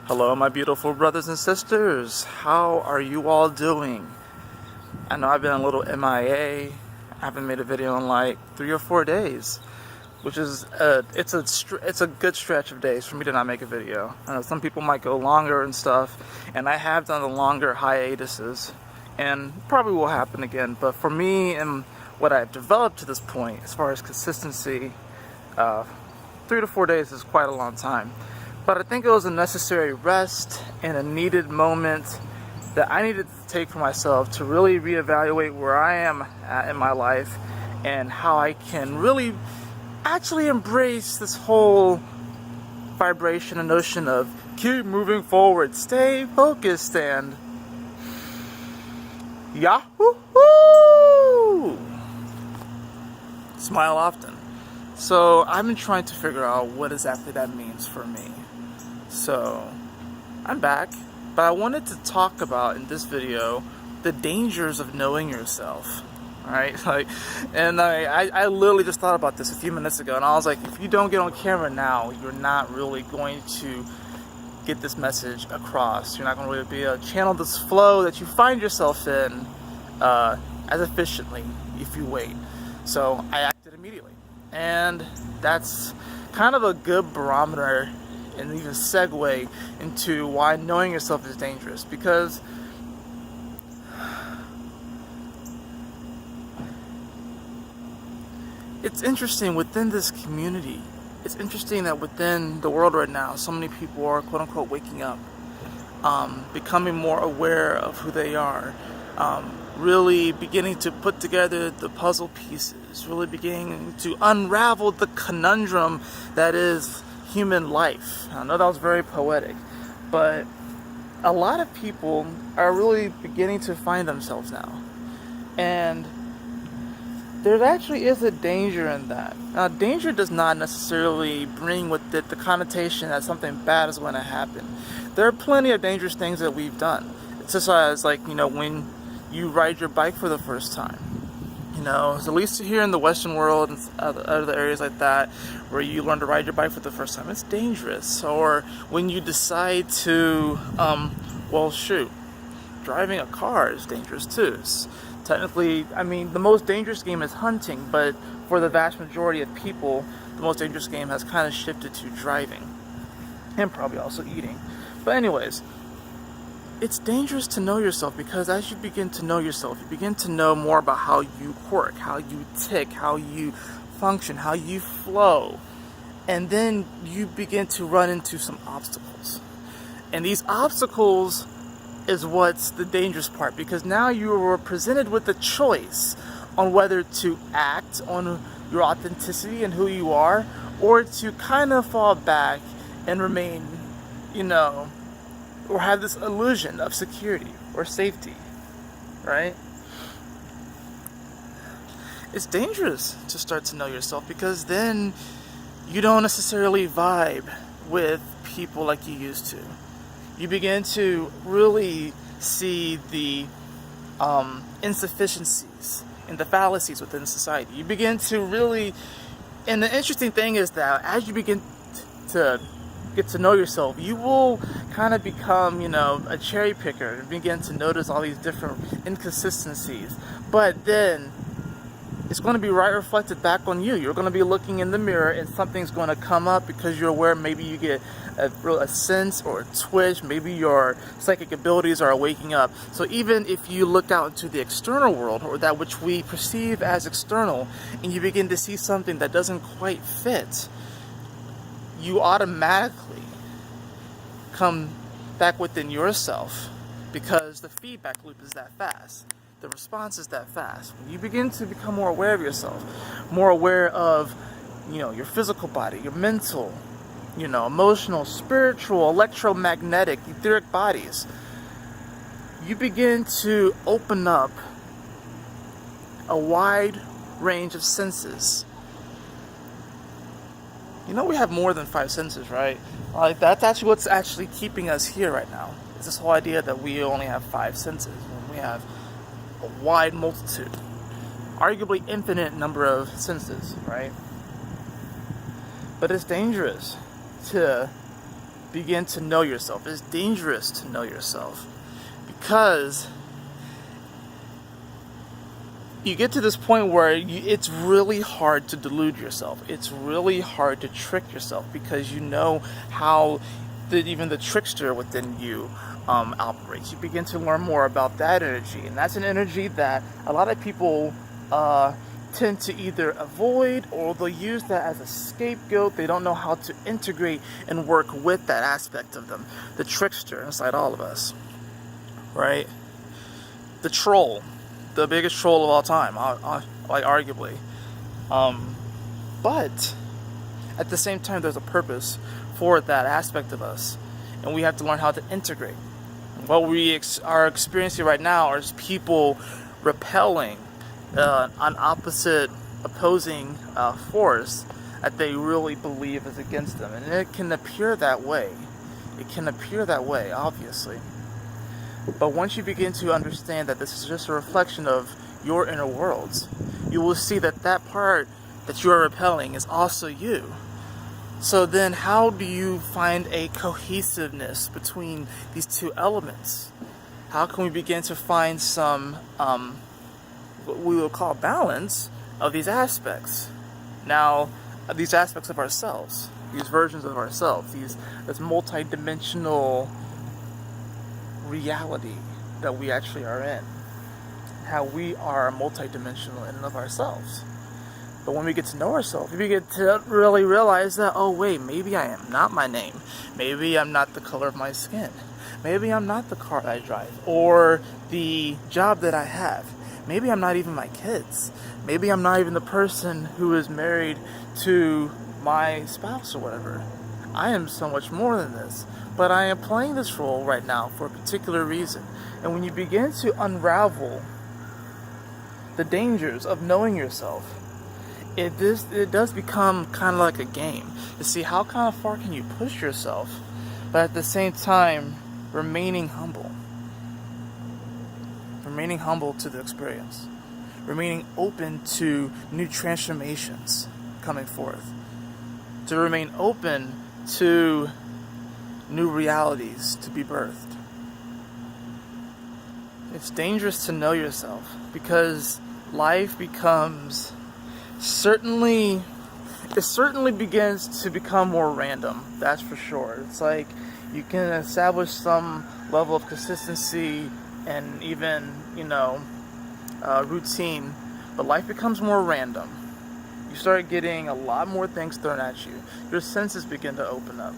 Hello, my beautiful brothers and sisters. How are you all doing? I know I've been a little MIA. I haven't made a video in like 3 or 4 days, which is it's a good stretch of days for me to not make a video. I know some people might go longer and stuff, and I have done the longer hiatuses, and probably will happen again. But for me and what I've developed to this point, as far as consistency, 3 to 4 days is quite a long time. But I think it was a necessary rest and a needed moment that I needed to take for myself to really reevaluate where I am at in my life and how I can really actually embrace this whole vibration and notion of keep moving forward, stay focused, and yahoo! Smile often. So I've been trying to figure out what exactly that means for me. So I'm back, but I wanted to talk about in this video the dangers of knowing yourself. Alright, I literally just thought about this a few minutes ago, and I was like, if you don't get on camera now, you're not really going to get this message across. You're not going to really be able to channel this flow that you find yourself in as efficiently if you wait. So I acted immediately, and that's kind of a good barometer and even segue into why knowing yourself is dangerous, because it's interesting within this community. It's interesting that within the world right now, so many people are quote unquote waking up, becoming more aware of who they are, really beginning to put together the puzzle pieces, really beginning to unravel the conundrum that is human life. I know that was very poetic, but a lot of people are really beginning to find themselves now, and there actually is a danger in that. Now, danger does not necessarily bring with it the connotation that something bad is going to happen. There are plenty of dangerous things that we've done. It's just as when you ride your bike for the first time. At least here in the Western world and other areas like that, where you learn to ride your bike for the first time, it's dangerous. Or when you decide to, driving a car is dangerous too. Technically, the most dangerous game is hunting, but for the vast majority of people, the most dangerous game has kind of shifted to driving, and probably also eating. But anyways, it's dangerous to know yourself, because as you begin to know yourself, you begin to know more about how you work, how you tick, how you function, how you flow. And then you begin to run into some obstacles. And these obstacles is what's the dangerous part, because now you are presented with a choice on whether to act on your authenticity and who you are, or to kind of fall back and remain, or have this illusion of security or safety, right? It's dangerous to start to know yourself, because then you don't necessarily vibe with people like you used to. You begin to really see the insufficiencies and the fallacies within society. You begin to really, and the interesting thing is that as you begin to get to know yourself, you will kind of become, a cherry picker and begin to notice all these different inconsistencies. But then it's going to be right reflected back on you. You're going to be looking in the mirror, and something's going to come up because you're aware. Maybe you get a sense or a twitch. Maybe your psychic abilities are waking up. So even if you look out into the external world, or that which we perceive as external, and you begin to see something that doesn't quite fit, you automatically come back within yourself, because the feedback loop is that fast. The response is that fast. When you begin to become more aware of yourself, more aware of, your physical body, your mental, emotional, spiritual, electromagnetic, etheric bodies, you begin to open up a wide range of senses. We have more than 5 senses, right? That's actually what's actually keeping us here right now. It's this whole idea that we only have 5 senses when we have a wide multitude, arguably infinite number of senses, right? But it's dangerous to begin to know yourself. It's dangerous to know yourself because you get to this point where it's really hard to delude yourself. It's really hard to trick yourself because you know how even the trickster within you operates. You begin to learn more about that energy, and that's an energy that a lot of people tend to either avoid, or they'll use that as a scapegoat. They don't know how to integrate and work with that aspect of them. The trickster inside all of us, right? The troll, the biggest troll of all time, like arguably. But at the same time, there's a purpose for that aspect of us, and we have to learn how to integrate. What we are experiencing right now is people repelling an opposite, opposing force that they really believe is against them, and it can appear that way. It can appear that way, obviously. But once you begin to understand that this is just a reflection of your inner worlds, you will see that that part that you are repelling is also you. So then how do you find a cohesiveness between these two elements? How can we begin to find some, what we will call balance of these aspects? Now, these aspects of ourselves, these versions of ourselves, this multi-dimensional reality that we actually are in. How we are multi-dimensional in and of ourselves. But when we get to know ourselves, we get to really realize that, oh wait, maybe I am not my name. Maybe I'm not the color of my skin. Maybe I'm not the car I drive or the job that I have. Maybe I'm not even my kids. Maybe I'm not even the person who is married to my spouse or whatever. I am so much more than this. But I am playing this role right now for a particular reason. And when you begin to unravel the dangers of knowing yourself, it does become kind of like a game to see how kind of far can you push yourself, but at the same time remaining humble to the experience, remaining open to new transformations coming forth, to remain open to new realities to be birthed. It's dangerous to know yourself because life becomes it certainly begins to become more random, that's for sure. It's like you can establish some level of consistency and even, routine, but life becomes more random. You start getting a lot more things thrown at you. Your senses begin to open up,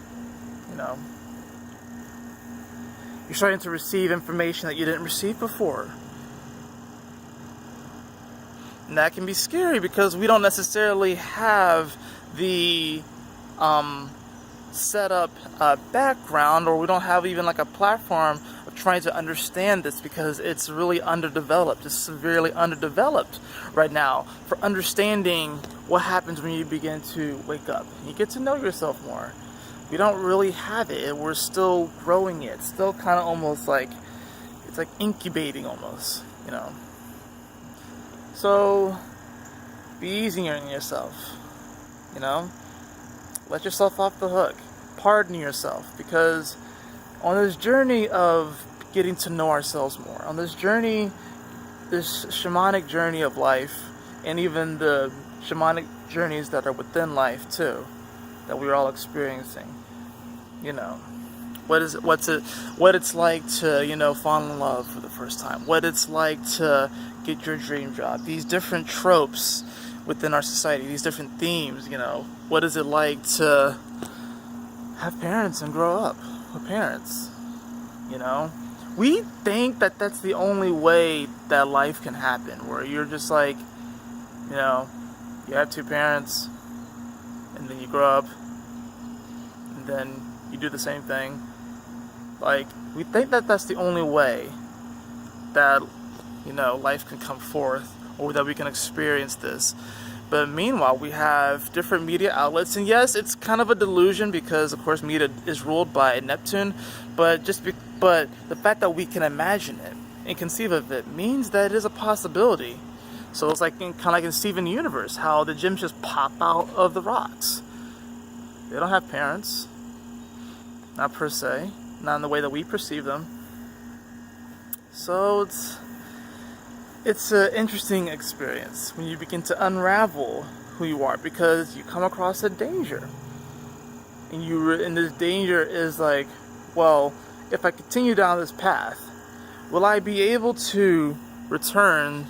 You're starting to receive information that you didn't receive before. And that can be scary because we don't necessarily have the set up background, or we don't have even like a platform of trying to understand this because it's really underdeveloped. It's severely underdeveloped right now for understanding what happens when you begin to wake up. You get to know yourself more. We don't really have it. We're still growing it. It's still kind of almost like, it's like incubating almost, So, be easy on yourself, Let yourself off the hook. Pardon yourself, because on this journey of getting to know ourselves more, on this journey, this shamanic journey of life, and even the shamanic journeys that are within life too, that we're all experiencing, what it's like to, fall in love for the first time, what it's like to get your dream job, these different tropes within our society, these different themes, what is it like to have parents and grow up with parents, we think that that's the only way that life can happen, where you're just like, you have two parents, and then you grow up, and then you do the same thing. Like, we think that that's the only way that, life can come forth, or that we can experience this. But meanwhile, we have different media outlets, and yes, it's kind of a delusion because, of course, media is ruled by Neptune. But but the fact that we can imagine it and conceive of it means that it is a possibility. So it's like kind of like in Steven Universe, how the gems just pop out of the rocks. They don't have parents. not per se, not in the way that we perceive them. So it's an interesting experience when you begin to unravel who you are, because you come across a danger, and this danger is like, well, if I continue down this path, will I be able to return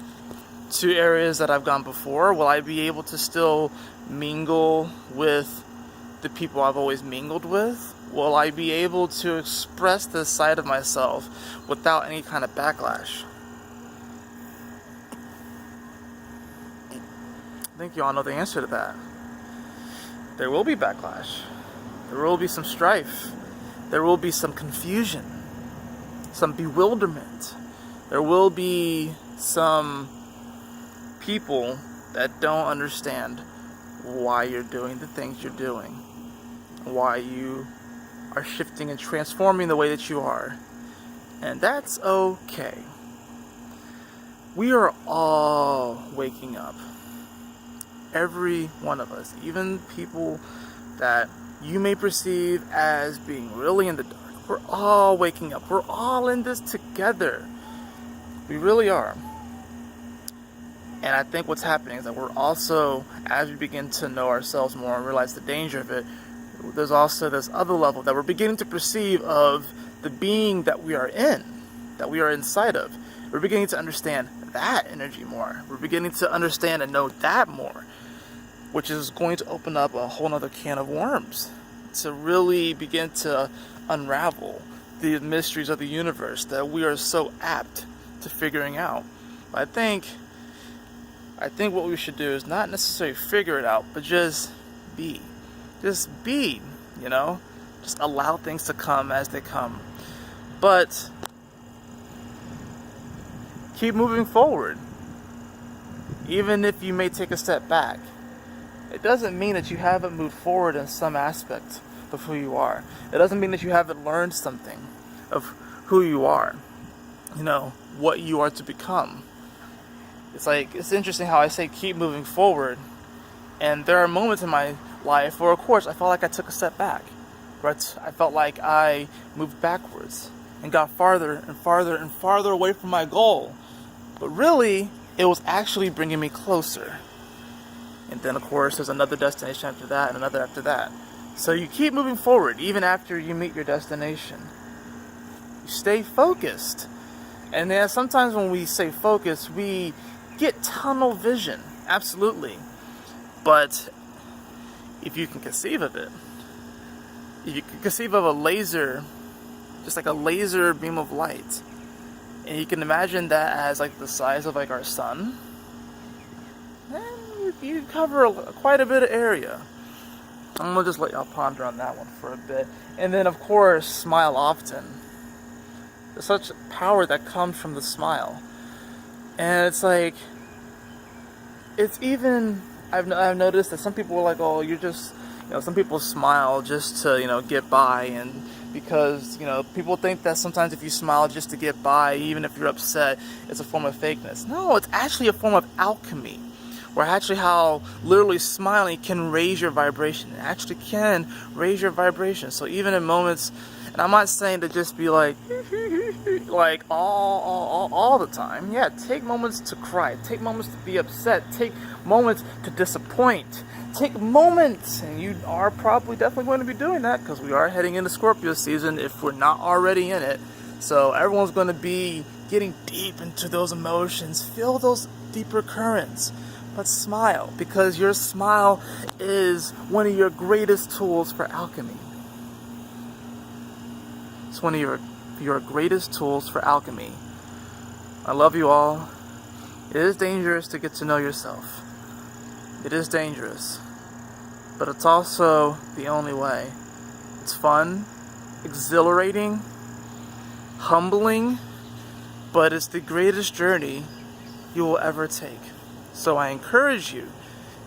to areas that I've gone before? Will I be able to still mingle with the people I've always mingled with? Will I be able to express this side of myself without any kind of backlash? I think you all know the answer to that. There will be backlash. There will be some strife. There will be some confusion, some bewilderment. There will be some people that don't understand why you're doing the things you're doing, why you are shifting and transforming the way that you are. And that's okay. We are all waking up. Every one of us, even people that you may perceive as being really in the dark, we're all waking up. We're all in this together. We really are. And I think what's happening is that we're also, as we begin to know ourselves more and realize the danger of it, there's also this other level that we're beginning to perceive of the being that we are in, that we are inside of. We're beginning to understand that energy more. We're beginning to understand and know that more, which is going to open up a whole other can of worms to really begin to unravel the mysteries of the universe that we are so apt to figuring out. But I think what we should do is not necessarily figure it out, but just be. Just be, Just allow things to come as they come. But keep moving forward. Even if you may take a step back, it doesn't mean that you haven't moved forward in some aspect of who you are. It doesn't mean that you haven't learned something of who you are, what you are to become. It's interesting how I say keep moving forward, and there are moments in my life where, of course, I felt like I took a step back. Right? I felt like I moved backwards and got farther and farther and farther away from my goal. But really, it was actually bringing me closer. And then, of course, there's another destination after that and another after that. So you keep moving forward even after you meet your destination. You stay focused. And then sometimes when we say focus, we get tunnel vision. Absolutely. But if you can conceive of it, if you can conceive of a laser, just like a laser beam of light, and you can imagine that as like the size of like our sun, then you cover quite a bit of area. I'm going to just let y'all ponder on that one for a bit. And then, of course, smile often. There's such power that comes from the smile. And it's like, it's even, I've noticed that some people are like, oh, you're just, some people smile just to, get by. And because, people think that sometimes if you smile just to get by, even if you're upset, it's a form of fakeness. No, it's actually a form of alchemy. Or actually how literally smiling can raise your vibration. It actually can raise your vibration. So even in moments, and I'm not saying to just be like all the time. Yeah, take moments to cry. Take moments to be upset. Take moments to disappoint. Take moments, and you are probably definitely going to be doing that because we are heading into Scorpio season if we're not already in it. So everyone's going to be getting deep into those emotions. Feel those deeper currents. But smile, because your smile is one of your greatest tools for alchemy. It's one of your greatest tools for alchemy. I love you all. It is dangerous to get to know yourself. It is dangerous. But it's also the only way. It's fun, exhilarating, humbling, but it's the greatest journey you will ever take. So I encourage you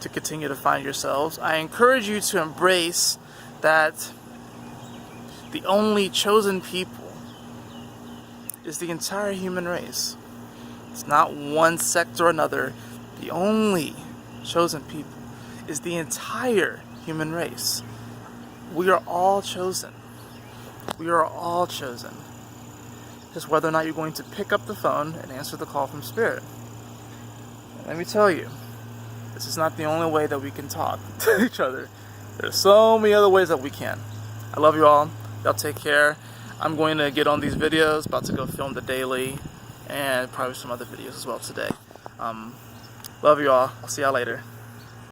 to continue to find yourselves. I encourage you to embrace that the only chosen people is the entire human race. It's not one sect or another. The only chosen people is the entire human race. We are all chosen. We are all chosen. Just whether or not you're going to pick up the phone and answer the call from Spirit. And let me tell you, this is not the only way that we can talk to each other. There's so many other ways that we can. I love you all. Y'all take care. I'm going to get on these videos, about to go film the daily, and probably some other videos as well today. Love you all. I'll see y'all later.